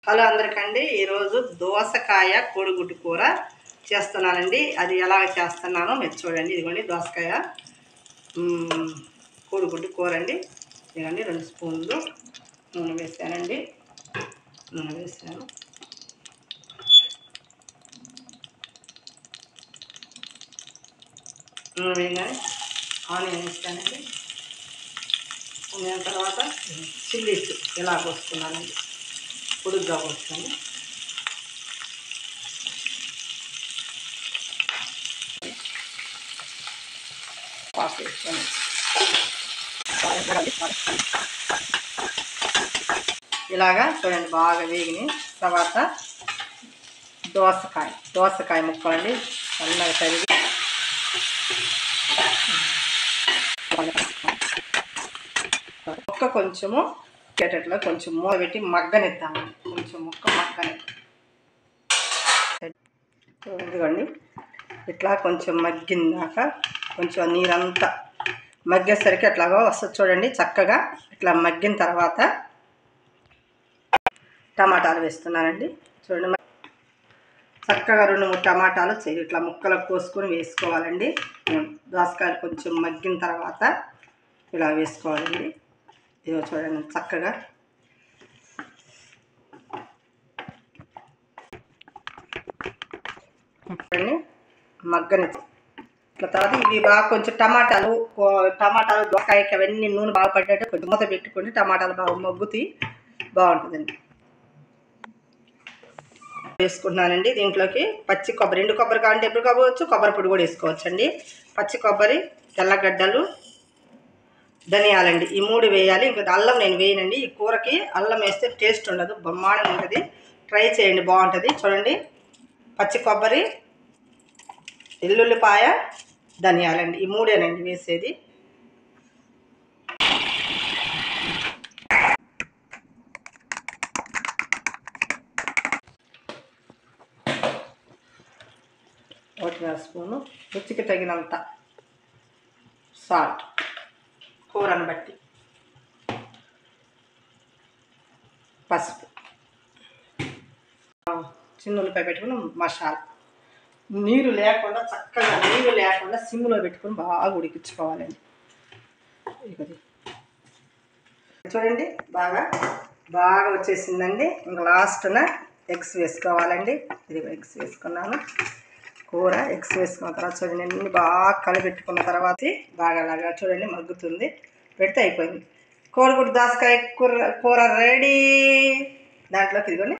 Hello అందరికండి, ఈరోజు దోసకాయ కోడిగుడ్డు కూర చేస్తున్నానండి. అది ఎలా చేస్తున్నానో మీరు చూడండి. ఇదిగోండి దోసకాయ కోడిగుడ్డు కూర అండి. ఇదిగోండి 2 స్పూన్లు నూనె వేసానండి. నూనె వేసాను. నూనె వేయగానే ఆనియన్ వేస్తానండి. ఆనియన్ తర్వాత చిల్లీస్ ఇలా పోసుకున్నానండి. పొడుగ్గా పోస్తాను. పాస్ వేస్తాను. ఇలాగా చూడండి బాగా వేగిన తర్వాత దోసకాయ ముక్కలండి సన్నగా తరిగి ముక్క కొంచెము కేటట్లో కొంచెం మూత పెట్టి మగ్గనిద్దాము. కొంచెం ముక్క ఇదిగోండి ఇట్లా కొంచెం మగ్గిందాక కొంచెం నీరంతా మగ్గేసరికి అట్లాగా వస్తుంది చూడండి. చక్కగా ఇట్లా మగ్గిన తర్వాత టమాటాలు వేస్తున్నానండి. చూడండి చక్కగా 2-3 టమాటాలు ఇట్లా ముక్కలకు కోసుకొని వేసుకోవాలండి. దోసకాయలు కొంచెం మగ్గిన తర్వాత ఇలా వేసుకోవాలండి. ఇదిగో చూడండి చక్కగా మగ్గని ఇట్లా తర్వాత ఇవి బాగా కొంచెం టమాటాలు దోసకాయకి అవన్నీ నూనె బాగా పట్టేటట్టు కొంచెం మూత పెట్టుకొని టమాటాలు బాగా మగ్గుతాయి, బాగుంటుందండి. వేసుకుంటున్నానండి. దీంట్లోకి పచ్చి కొబ్బరి, ఎండు కొబ్బరి కావాలంటే ఎప్పుడు కావచ్చు, కొబ్బరి పొడి కూడా వేసుకోవచ్చండి. పచ్చి కొబ్బరి, తెల్లగడ్డలు, ధనియాలండి, ఈ 3 వేయాలి. ఇంకా అల్లం నేను వేయనండి. ఈ కూరకి అల్లం వేస్తే టేస్ట్ ఉండదు, బ్రహ్మాండంగా ఉంటుంది. ట్రై చేయండి, బాగుంటుంది. చూడండి పచ్చి కొబ్బరి, ఎల్లుల్లిపాయ, ధనియాలండి, ఈ 3ఏనండి వేసేది. ఒకటి స్పూను రుచికి తగినంత సాల్ట్, కూరను బట్టి పసుపు, చిన్న ఉల్లిపాయ పెట్టుకుని మసాలా, నీరు లేకుండా చక్కగా సిమ్లో పెట్టుకొని బాగా ఉడికించుకోవాలండి. చూడండి బాగా వచ్చేసిందండి. ఇంకా లాస్ట్న ఎగ్స్ వేసుకోవాలండి. ఇది ఎగ్స్ వేసుకున్నాను. కూర ఎగ్స్ వేసుకున్న తర్వాత చూడండి అన్ని బాగా కలిపెట్టుకున్న తర్వాత బాగా అలాగా చూడండి మగ్గుతుంది. పెడితే అయిపోయింది. కోడిగుడ్డు దోసకాయ కూర రెడీ. దాంట్లోకి ఇదిగోండి